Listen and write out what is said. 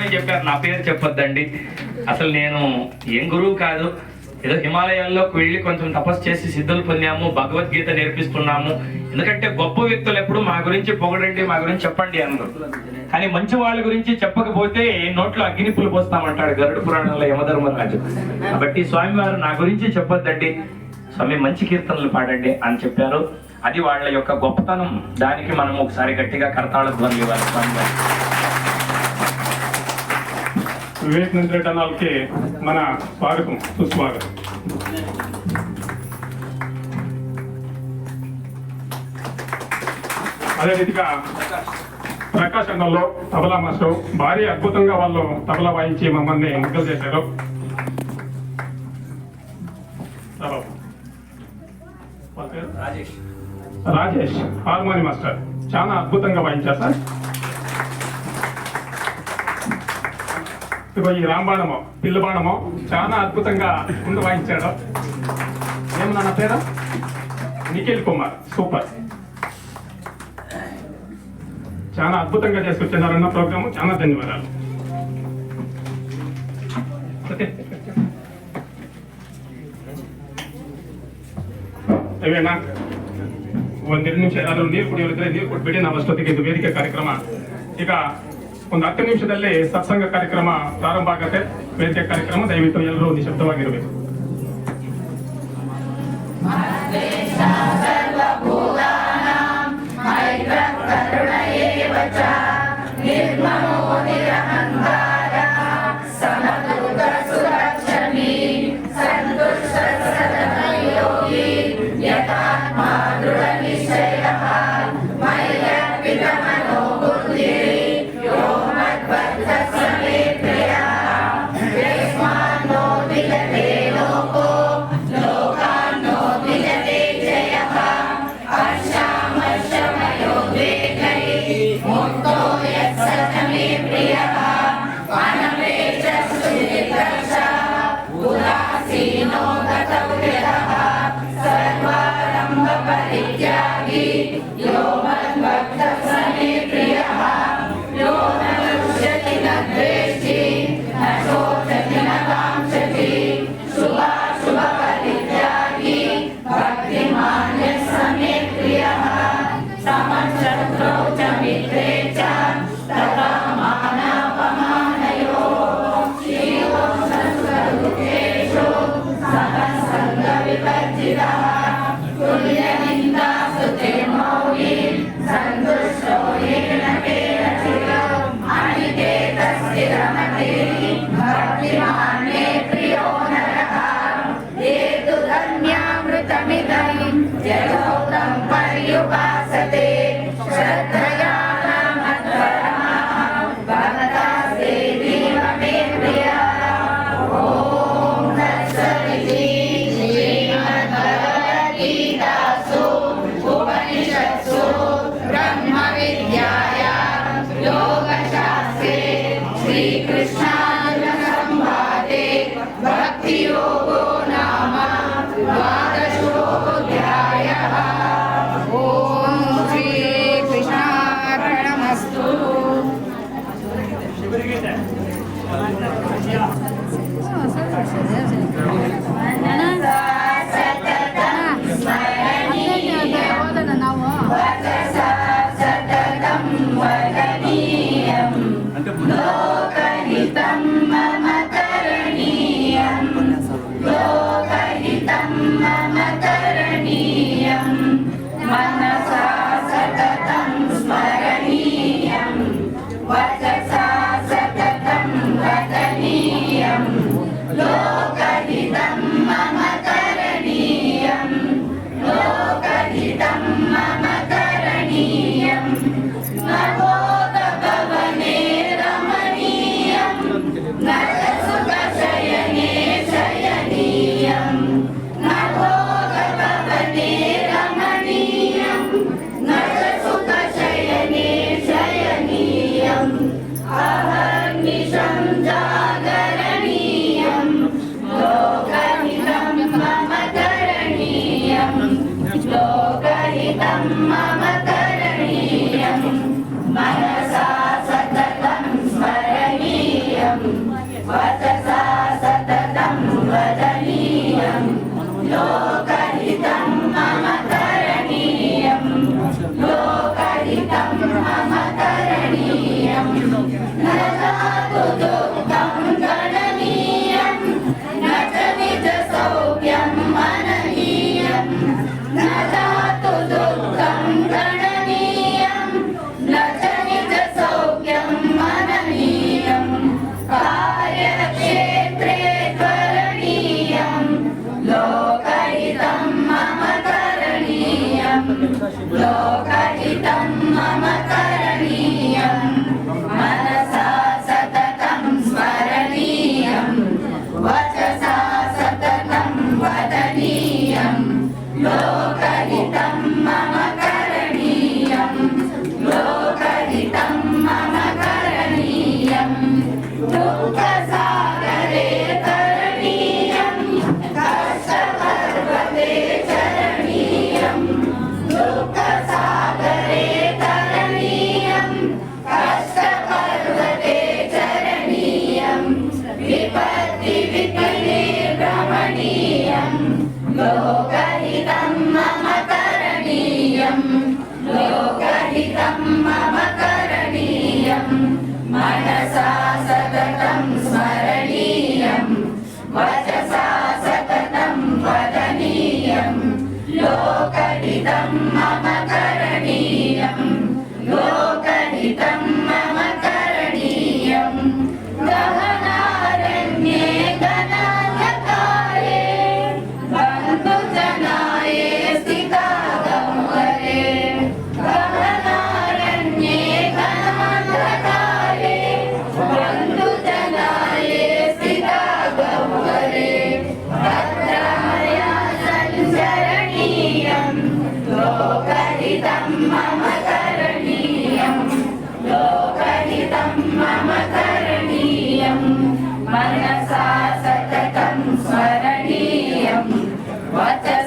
స్వామి చెప్పారు, నా పేరు చెప్పొద్దండి. అసలు నేను ఏం గురువు కాదు, ఏదో హిమాలయాల్లోకి వెళ్ళి కొంచెం తపస్సు చేసి సిద్ధులు పొందాము, భగవద్గీత నేర్పిస్తున్నాము. ఎందుకంటే గొప్ప వ్యక్తులు ఎప్పుడు మా గురించి పొగడండి, మా గురించి చెప్పండి అన్నారు. కానీ మంచి వాళ్ళ గురించి చెప్పకపోతే నోట్లో అగ్నిపులు పోస్తామంటాడు గరుడ పురాణంలో యమధర్మరాజు. కాబట్టి స్వామివారు నా గురించి చెప్పొద్దండి, స్వామి మంచి కీర్తనలు పాడండి అని చెప్పారు. అది వాళ్ళ యొక్క గొప్పతనం. దానికి మనం ఒకసారి గట్టిగా కరతాళ ధ్వనులు ఇవ్వాలి స్వామివారు. వివేకానంద టనాల్కి మన స్వాగతం, సుస్వాగతం. అదే రీతిగా ప్రకాశ్ అన్నంలో తబలా మాస్టర్ భారీ అద్భుతంగా వాళ్ళు తబలా వాయించి మమ్మల్ని ముగ్గులు చేశారు. రాజేష్ హార్మోని మాస్టర్ చాలా అద్భుతంగా వాయించారు సార్. ఇగో ఈ రాంబాణమో పిల్లబాణమో చాలా అద్భుతంగా ముందు వాయించాడు. ఏమన్నా నా పేరు నిఖిల్ కుమార్, సూపర్. చాలా అద్భుతంగా చేసుకొచ్చినారన్న ప్రోగ్రాము. చాలా ధన్యవాదాలు. ಅವೇನಾ ಒಂದೆರಡು ನಿಮಿಷ ಯಾರಾದರೂ ನೀರು ಕುಡಿಯೋರಿದ್ರೆ ನೀರು ಕೊಟ್ಬಿಡಿ. ನಾವು ಅಷ್ಟೊತ್ತಿಗೆ ಇದು ವೇದಿಕೆ ಕಾರ್ಯಕ್ರಮ ಈಗ ಒಂದು 10 ನಿಮಿಷದಲ್ಲಿ ಸತ್ಸಂಗ ಕಾರ್ಯಕ್ರಮ ಪ್ರಾರಂಭ ಆಗುತ್ತೆ. ವೇದಿಕೆ ಕಾರ್ಯಕ್ರಮ ದಯವಿಟ್ಟು ಎಲ್ಲರೂ ನಿಶಬ್ದವಾಗಿರಬೇಕು. लोकहितं मम करणीयं लोकहितं मम करणीयं न जातु दुःखं गणनीयं न च निजसौख्यं मननीयं न जातु दुःखं गणनीयं न च निजसौख्यं मननीयं कार्यक्षेत्रे करणीयं लोकहितं मम करणीयं लोकहितं मम करणीयं मनसा सततं स्मरणीयं वचसा सततं वदनीयं लोकहितं मम करणीयं लोकहितं मम करणीयं दुःखसागरे करणीयं कष्टपर्वते चरणीयं दुःखसागरे करणीयं कष्टपर्वते चरणीयं विपत्तिविपणे भ्रमणीयं लोकहितं मम करणीयं लोकहितं मम करणीयं मनसा सततं स्मरणीयं वचसा सततं वदनीयं लोकहितं मम करणीयं लोकहितं मम करणीयं गहनारण्ये गणान्धकारे बन्धुजनाये स्थिता गह्वरे गहनारण्ये गणान्धकारे बन्धुजनाये स्थिता गह्वरे तत्र मया सञ्चरणीयं लोकहितं मम करणीयं लोकहितं मम करणीयं मनसा सततं स्मरणीयं वचसा